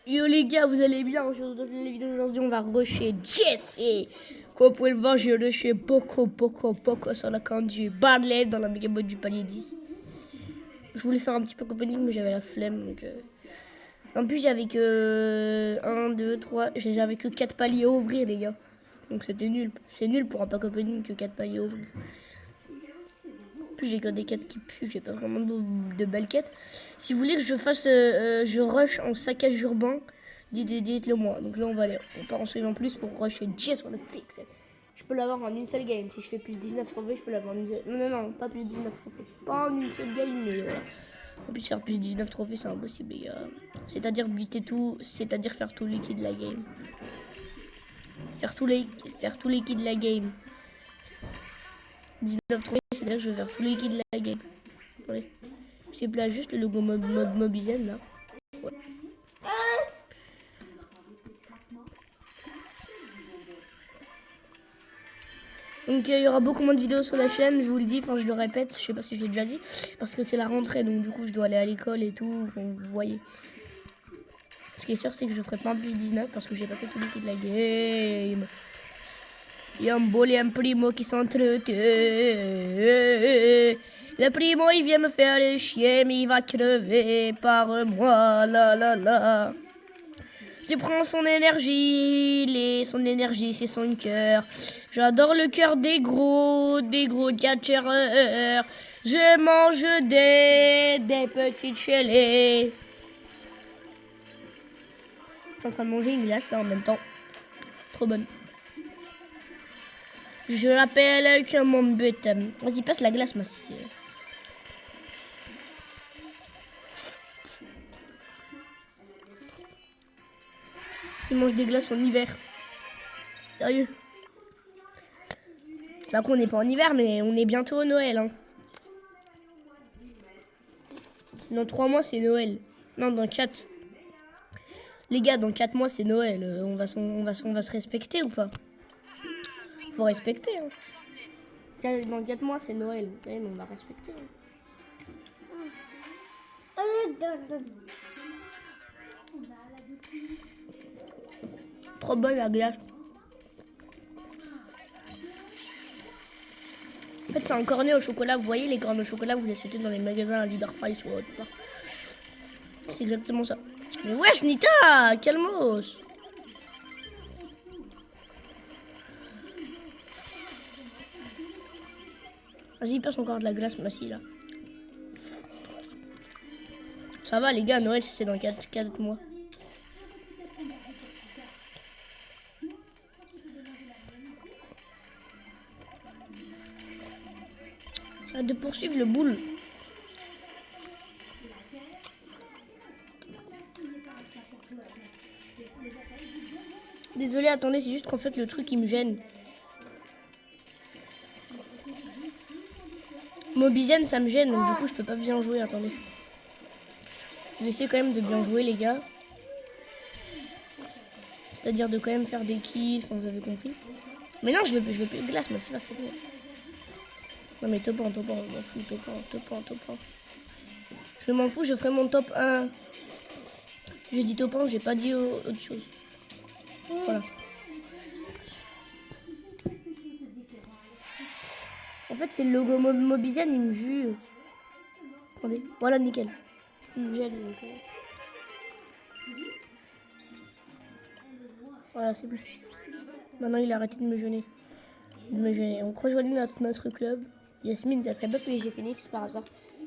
Yo les gars, vous allez bien? Dans la vidéo d'aujourd'hui, on va rusher Jesse. Comme vous pouvez le voir, j'ai rushé beaucoup sur la compte du Barley dans la méga mode du palier 10. Je voulais faire un petit peu opening, mais j'avais la flemme. Donc, en plus, j'avais que 1, 2, 3. J'avais que 4 paliers à ouvrir, les gars. Donc c'était nul. C'est nul pour un pack opening que 4 paliers à ouvrir. En plus, j'ai que des quêtes qui puent. J'ai pas vraiment de belles quêtes. Si vous voulez que je fasse, je rush en saccage urbain, dites-le moi. Donc là, on va aller. On part en suivant plus pour rusher Jess sur le fixe. Je peux l'avoir en une seule game. Si je fais plus 19 trophées, je peux l'avoir en une seule. Non, pas plus 19 trophées. Pas en une seule game, mais voilà. En plus, faire plus 19 trophées, c'est impossible, les gars. C'est-à-dire buter tout, c'est-à-dire faire tous les kills de la game. Faire tous les kills de la game. 19 trophées, c'est-à-dire que je vais faire tous les kills de la game. Ouais. C'est là juste le logo Mobizen là. Ouais. Donc il y aura beaucoup moins de vidéos sur la chaîne, je vous le dis, enfin je le répète, je sais pas si je l'ai déjà dit, parce que c'est la rentrée, donc du coup je dois aller à l'école et tout, donc vous voyez. Ce qui est sûr, c'est que je ferai pas un plus 19 parce que j'ai pas fait tout le kit de la game. Il y a un bol et un primo qui s'entretuent. Le primo il vient me faire les chiens, mais il va crever par moi, la. Je prends son énergie, son énergie c'est son cœur. J'adore le cœur des gros catcheurs. Je mange des petites chelées. Je suis en train de manger une glace là en même temps. Trop bonne. Je l'appelle que mon but. Vas-y, passe la glace, ma fille. Il mange des glaces en hiver. Sérieux. Bah qu'on n'est pas en hiver, mais on est bientôt au Noël. Hein. Dans 3 mois, c'est Noël. Non, dans 4. Les gars, dans 4 mois, c'est Noël. On va se respecter ou pas? Faut respecter. Hein. Dans 4 mois, c'est Noël. Ouais, mais on va respecter. Hein. Trop bonne la glace. En fait, c'est un cornet au chocolat. Vous voyez les cornets au chocolat, vous les achetez dans les magasins à Leader Price ou autre part. C'est exactement ça. Mais wesh, Nita, calmos. Vas-y, passe encore de la glace, ma fille, là. Ça va, les gars, Noël, c'est dans 4 mois. Arrête de poursuivre le boule. Désolé, attendez, c'est juste qu'en fait, le truc, il me gêne. Mobizen, ça me gêne, donc du coup, je peux pas bien jouer, attendez. Je vais essayer quand même de bien jouer, les gars. C'est-à-dire de quand même faire des kills, enfin, vous avez compris. Mais non, je vais plus de glace, mais c'est pas c'est bon. Non mais top 1, je m'en fous, top 1. Je m'en fous, je ferai mon top 1. J'ai dit top 1, j'ai pas dit autre chose. Voilà. En fait, c'est le logo Mobizen, il me jure. Attendez, voilà, nickel. Il me gêne, donc, Voilà, c'est plus. Maintenant, il a arrêté de me gêner. On rejoignit notre club. Yasmine, ça serait pas PSG Phoenix par hasard.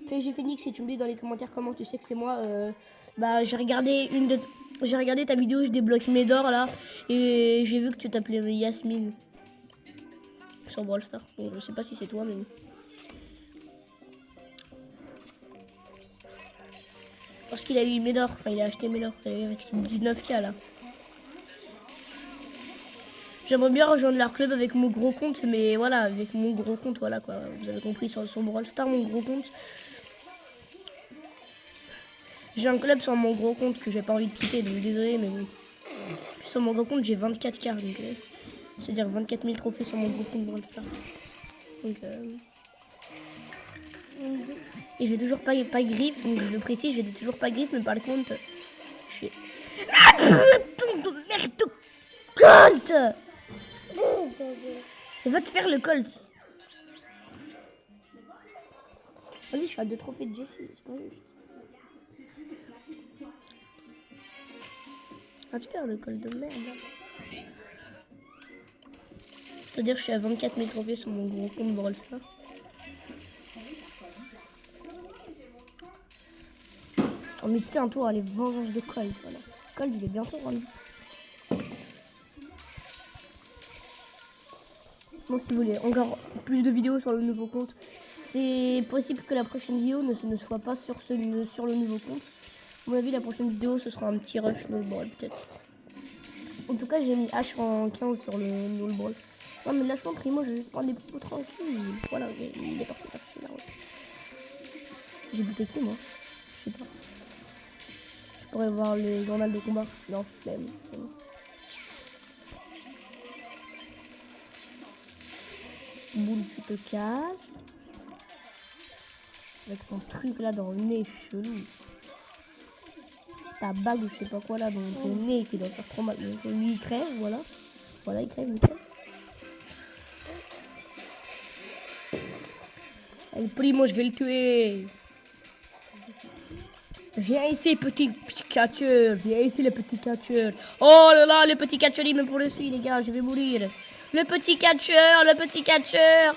PSG Phoenix, si tu me dis dans les commentaires comment tu sais que c'est moi, bah j'ai regardé ta vidéo, je débloque Médor là, et j'ai vu que tu t'appelais Yasmine sur Brawl Stars. Bon, je sais pas si c'est toi, mais parce qu'il a eu Médor, enfin il a acheté Médor avec ses 19K là. J'aimerais bien rejoindre leur club avec mon gros compte, mais voilà, avec mon gros compte, voilà quoi. Vous avez compris, sur Brawl Stars, mon gros compte. J'ai un club sur mon gros compte que j'ai pas envie de quitter, donc désolé, mais bon. Sur mon gros compte, j'ai 24K, donc c'est-à-dire 24 000 trophées sur mon gros compte Brawl Stars. Donc, et j'ai toujours pas griffe, donc je le précise, j'ai toujours pas griffe, mais par contre, Ah, putain de merde de Colt. Va te faire le Colt. Vas-y, je suis à 2 trophées de Jessie, c'est pas juste. Va te faire le Colt de merde. C'est-à-dire que je suis à 24 000 trophées sur mon gros compte Brawl Stars. Oh mais tiens toi, les vengeances de Colt, voilà. Colt il est bientôt rendu. Bon, si vous voulez encore plus de vidéos sur le nouveau compte, c'est possible que la prochaine vidéo ne soit pas sur le nouveau compte. À mon avis, la prochaine vidéo, ce sera un petit rush no brawl peut-être. En tout cas, j'ai mis H en 15 sur le no brawl. Non mais lâche-moi primo, je vais juste prendre des propos tranquilles. Voilà, il est parti chercher la route. J'ai buté qui moi? Je sais pas. Je pourrais voir le journal de combat. Non, flemme. Boule, tu te casses. Avec ton truc là dans le nez chelou. Ta bague ou je sais pas quoi là dans ton nez qui doit faire trop mal. Donc lui il crève, voilà. Voilà, il crève, nickel. El primo, je vais le tuer. Viens ici, petit catcheur. Viens ici, le petit catcheur. Oh là là, le petit catcheur, il me poursuit, les gars. Je vais mourir. Le petit catcheur, le petit catcheur.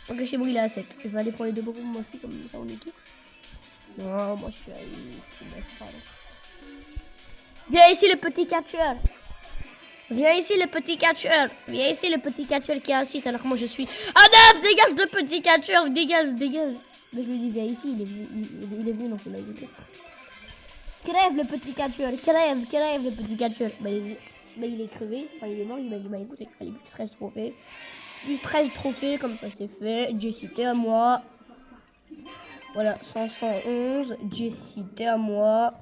Ok, c'est bon, il est à 7. Je vais aller prendre les 2 bonbons, moi aussi, comme ça, on est kicks. Non, moi, je suis à 8. Viens ici, le petit catcheur. Viens ici, le petit catcheur. Viens ici, le petit catcheur qui est à 6, alors que moi, je suis à 9. Dégage, le petit catcheur. Dégage, dégage. Mais je lui dis, viens ici, il est venu, donc il m'a écouté. Crève le petit catcheur, crève le petit catcheur. Bah, il est crevé, enfin il est mort, il m'a écouté. Allez, plus 13 trophées. Plus 13 trophées, comme ça c'est fait. Jessie, t'es à moi. Voilà, 511. Jessie, t'es à moi.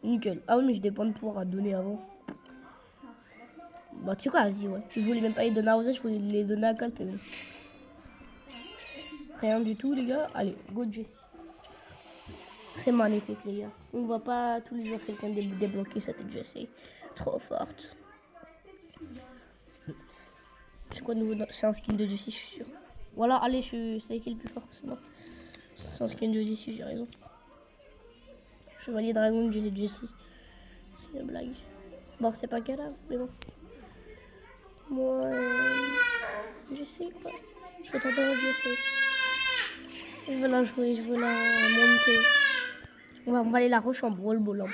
Nickel. Ah oui, mais j'ai des points de pouvoir à donner avant. Bah, tu sais quoi, vas-y, ouais. Je voulais même pas les donner à Rosette, je voulais les donner à Colt, mais bon. Rien du tout, les gars. Allez, go Jessie. C'est magnifique, les gars. On voit pas tous les jours quelqu'un débloquer cette Jessie. Trop forte. C'est quoi de nouveau? C'est un skin de Jessie, je suis sûr. Voilà, allez, c'est qui le plus fort? C'est moi. C'est un skin de Jessie, j'ai raison. Chevalier dragon de Jessie. C'est une blague. Bon, c'est pas grave, mais bon. Moi, Jessie, quoi. Je vais t'entendre Jessie. Je veux la jouer, je veux la monter. On va aller la roche en brawl ball un peu.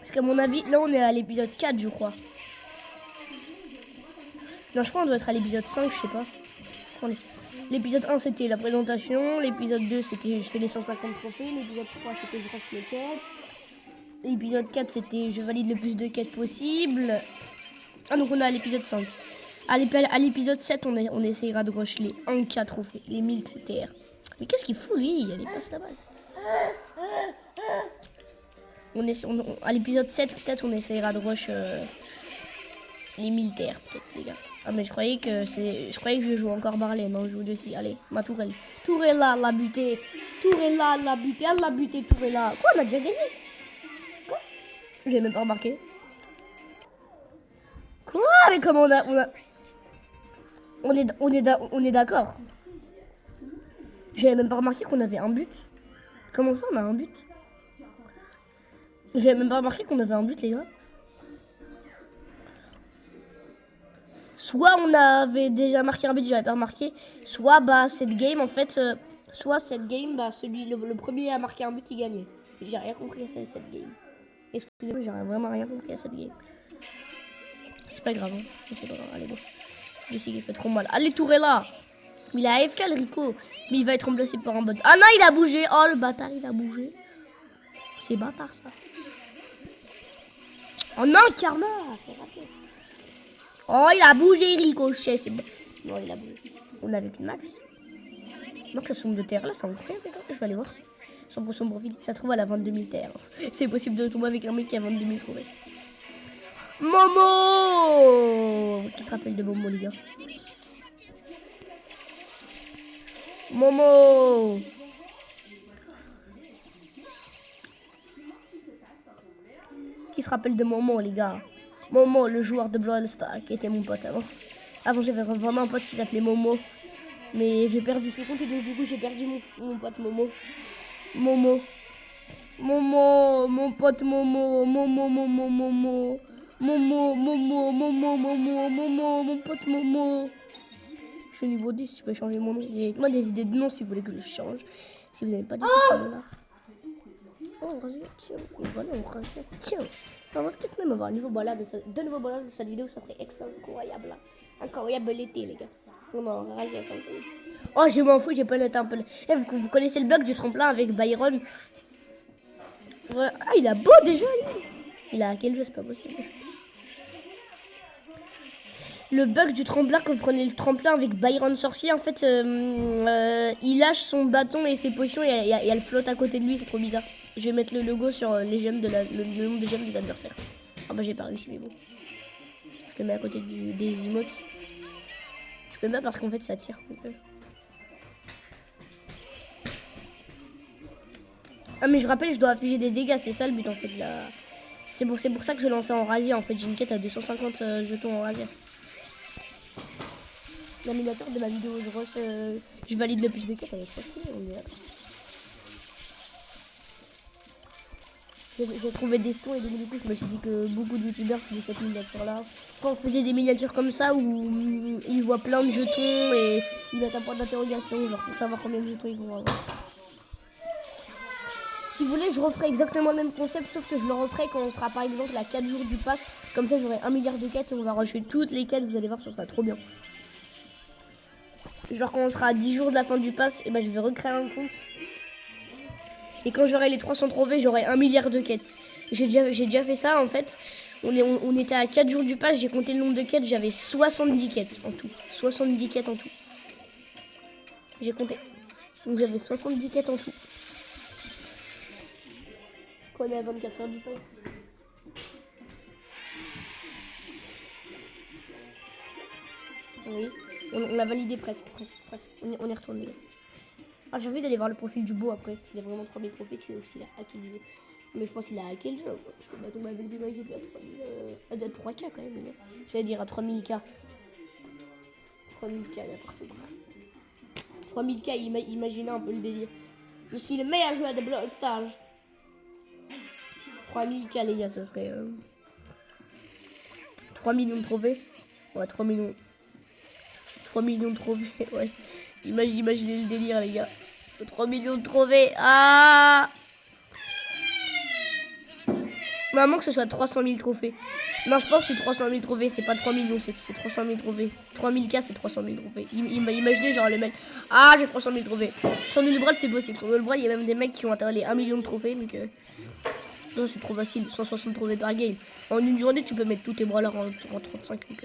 Parce qu'à mon avis, là on est à l'épisode 4, je crois. Non, je crois qu'on doit être à l'épisode 5, je sais pas. L'épisode 1 c'était la présentation, l'épisode 2 c'était je fais les 150 trophées, l'épisode 3 c'était je rush les quêtes. L'épisode 4 c'était je valide le plus de quêtes possible. Ah donc on est à l'épisode 5. À l'épisode 7 on essayera de rush les 1K trophées, les 1000 TR. Mais qu'est-ce qu'il fout lui? Il passe la balle. À l'épisode 7 peut-être on essayera de rush les 1000 TR peut-être les gars. Ah mais je croyais que je jouais encore Barley, non je joue Jessie. Allez, ma tourelle. Tourella l'a buté. Tourella l'a buté, elle l'a buté Tourella. Quoi, on a déjà gagné? Quoi? J'ai même pas remarqué. Quoi? Mais comment on est d'accord. J'avais même pas remarqué qu'on avait un but. Comment ça on a un but? J'avais même pas remarqué qu'on avait un but les gars. Soit on avait déjà marqué un but, j'avais pas remarqué. Soit bah cette game en fait, le premier à marquer un but il gagnait. J'ai rien compris à cette game. Excusez-moi, j'ai vraiment rien compris à cette game. C'est pas grave, hein. C'est pas grave, allez bon. Je sais qu'il fait trop mal. Allez Tourella. Il a AFK le Rico. Mais il va être remplacé par un bot. Ah non il a bougé. Oh le bâtard il a bougé. C'est bâtard ça. Oh non Karma, c'est raté. Oh, il a bougé, Ricochet, c'est bon. Non, il a bougé. On avait plus de max. Donc, la somme de terre, là, c'est incroyable. Je vais aller voir. Son profil, ça se trouve à la 22 000 terre. C'est possible de tomber avec un mec qui a 22 000 trouvés. Momo! Qui se rappelle de Momo, les gars? Momo! Qui se rappelle de Momo, les gars? Momo, le joueur de Brawl Stars, qui était mon pote avant. Avant, j'avais vraiment un pote qui s'appelait Momo. Mais j'ai perdu ce compte et donc du coup, j'ai perdu mon pote Momo. Momo. Momo, mon pote Momo. Momo, Momo, Momo. Momo, Momo, Momo, Momo, Momo, mon pote Momo. Je suis niveau 10, je peux changer mon nom. Moi des idées de nom si vous voulez que je change. Si vous n'avez pas de nom là. Oh, on regarde, tiens. Voilà, on regarde, tiens. On va peut-être même avoir un nouveau balade de nouveaux balades de cette vidéo, ça serait incroyable là. Incroyable l'été, les gars. Vraiment, rager ça. Oh, je m'en fous, j'ai pas le temps. Eh, vous connaissez le bug du tremplin avec Byron? Ouais. Ah, il a beau déjà, lui. Il a hacké le jeu, c'est pas possible. Le bug du tremplin, quand vous prenez le tremplin avec Byron sorcier, en fait, il lâche son bâton et ses potions et elle flotte à côté de lui, c'est trop bizarre. Je vais mettre le logo sur les gemmes le nombre de gemmes des adversaires. Ah bah j'ai pas réussi, mais bon. Je le mets à côté des emotes. Je peux mettre parce qu'en fait ça tire. Ah mais je rappelle, je dois afficher des dégâts, c'est ça le but en fait là. C'est pour ça que je lançais en rasier en fait, j'ai une quête à 250 jetons en rasier. La miniature de ma vidéo, je valide le plus de quêtes, elle est trop stylée, on est d'accord. J'ai trouvé des jetons et donc du coup je me suis dit que beaucoup de youtubeurs faisaient cette miniature là. Enfin on faisait des miniatures comme ça où ils voient plein de jetons et ils mettent un point d'interrogation genre pour savoir combien de jetons ils vont avoir. Si vous voulez je referai exactement le même concept sauf que je le referai quand on sera par exemple à 4 jours du pass. Comme ça j'aurai 1 milliard de quêtes et on va rusher toutes les quêtes, vous allez voir ce sera trop bien. Genre quand on sera à 10 jours de la fin du pass, et ben je vais recréer un compte. Et quand j'aurai les 300 trophées, j'aurai 1 milliard de quêtes. J'ai déjà fait ça en fait. On était à 4 jours du pass, j'ai compté le nombre de quêtes, j'avais 70 quêtes en tout. 70 quêtes en tout. J'ai compté. Donc j'avais 70 quêtes en tout. Quand on est à 24 heures du pass. Oui. On a validé presque. On est retourné. Ah, j'ai envie d'aller voir le profil du beau après. S'il a vraiment 3000 trophées, c'est aussi il a hacké le jeu. Mais je pense qu'il a hacké le jeu. Je peux pas tomber avec des mecs à 3000. À 3K quand même, les gars. J'allais dire à 3000K. 3000K, n'importe quoi. 3000K, imaginez un peu le délire. Je suis le meilleur joueur de Brawl Stars. 3000K, les gars, ce serait. 3 millions de trophées. Ouais, 3 millions. 3 millions de trophées, ouais. Imaginez le délire, les gars. 3 millions de trophées. Ah! Maman que ce soit 300 000 trophées. Non, je pense que c'est 300 000 trophées. C'est pas 3 millions, c'est 300 000 trophées. 3000K, c'est 300 000 trophées. Imaginez, genre, le mec. Ah, j'ai 300 000 trophées. Sur Nullbrawl, c'est possible. Sur Nullbrawl, il y a même des mecs qui ont atteint les 1 million de trophées. Donc, non, c'est trop facile. 160 trophées par game. En une journée, tu peux mettre tous tes brawlers en 35. Donc,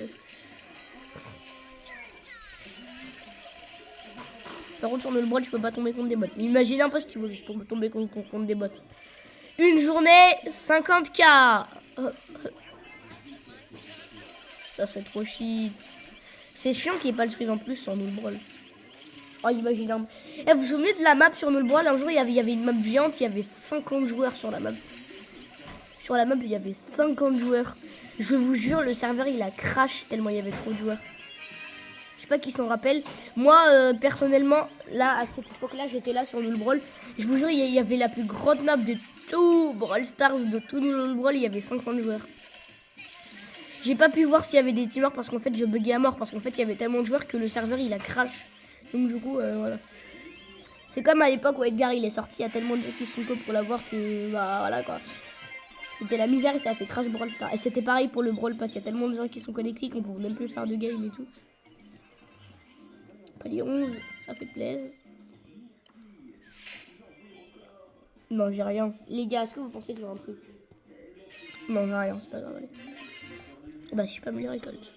Par contre, sur Nullbrawl, tu peux pas tomber contre des bots. Mais imaginez un peu si tu veux tomber contre des bots. Une journée, 50K. Ça serait trop shit. C'est chiant qu'il n'y ait pas le squeeze en plus sur Nullbrawl. Oh, imaginez. Eh, vous vous souvenez de la map sur Nullbrawl? Un jour, il y avait une map géante, il y avait 50 joueurs sur la map. Sur la map, il y avait 50 joueurs. Je vous jure, le serveur, il a crash tellement il y avait trop de joueurs. Je sais pas qui s'en rappelle. Moi, personnellement, là, à cette époque-là, j'étais là sur Nullbrawl. Je vous jure, il y avait la plus grande map de tout Brawl Stars, de tout Nullbrawl, il y avait 50 joueurs. J'ai pas pu voir s'il y avait des teamers parce qu'en fait, je buguais à mort. Parce qu'en fait, il y avait tellement de joueurs que le serveur, il a crash. Donc, du coup, voilà. C'est comme à l'époque où Edgar, il est sorti. Il y a tellement de gens qui sont que pour l'avoir que, bah, voilà, quoi. C'était la misère et ça a fait crash Brawl Stars. Et c'était pareil pour le Brawl Pass. Il y a tellement de gens qui sont connectés qu'on pouvait même plus faire de game et tout. Palier 11, ça fait plaisir. Non, j'ai rien. Les gars, est-ce que vous pensez que j'ai un truc? Non, j'ai rien, c'est pas grave. Allez. Bah, si je peux me les récolte.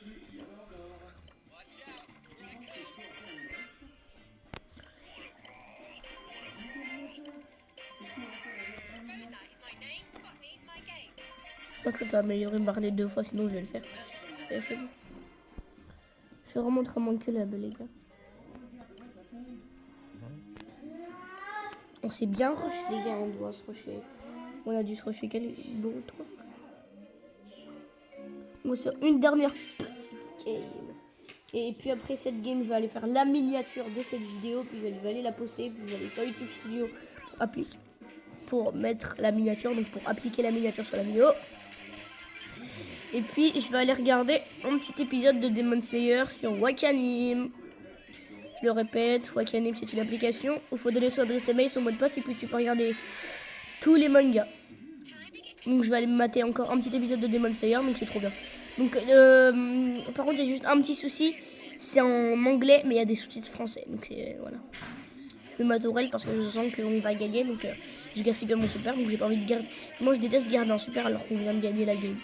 J'espère que je peux améliorer Barley 2 fois, sinon je vais le faire. C'est bon. Je remonte à mon club, les gars. On s'est bien rush, les gars. On doit se rusher. On a dû se rusher bon, trop. Bon, c'est une dernière petite game. Et puis après cette game, je vais aller faire la miniature de cette vidéo. Puis je vais aller la poster. Puis je vais aller sur YouTube Studio pour mettre la miniature. Donc pour appliquer la miniature sur la vidéo. Et puis je vais aller regarder un petit épisode de Demon Slayer sur Wakanim. Je le répète, Wakanim c'est une application où il faut donner son adresse email, son mot de passe. Et puis tu peux regarder tous les mangas. Donc je vais aller me mater encore un petit épisode de Demon Slayer. Donc c'est trop bien. Donc par contre il y a juste un petit souci. C'est en anglais mais il y a des sous-titres français. Donc voilà. Je vais m'attourer parce que je sens qu'on va gagner. Donc je gaspille bien mon super. Donc j'ai pas envie de garder. Moi je déteste garder un super alors qu'on vient de gagner la game.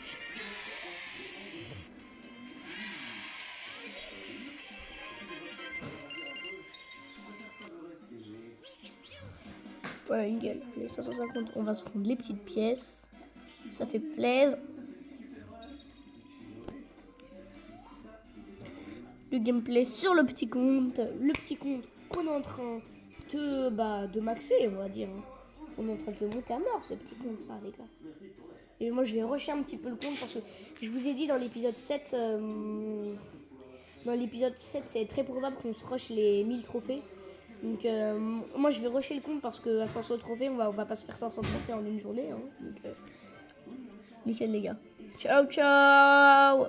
Voilà une gueule. Les 550 on va se prendre les petites pièces. Ça fait plaisir. Le gameplay sur le petit compte qu'on est en train de maxer, on va dire. On est en train de monter à mort ce petit compte là, les gars. Et moi je vais rusher un petit peu le compte parce que je vous ai dit dans l'épisode 7 c'est très probable qu'on se rush les 1000 trophées. Donc moi je vais rusher le compte parce que à 500 trophées on va pas se faire 500 trophées en une journée hein. Donc nickel les gars. Ciao ciao.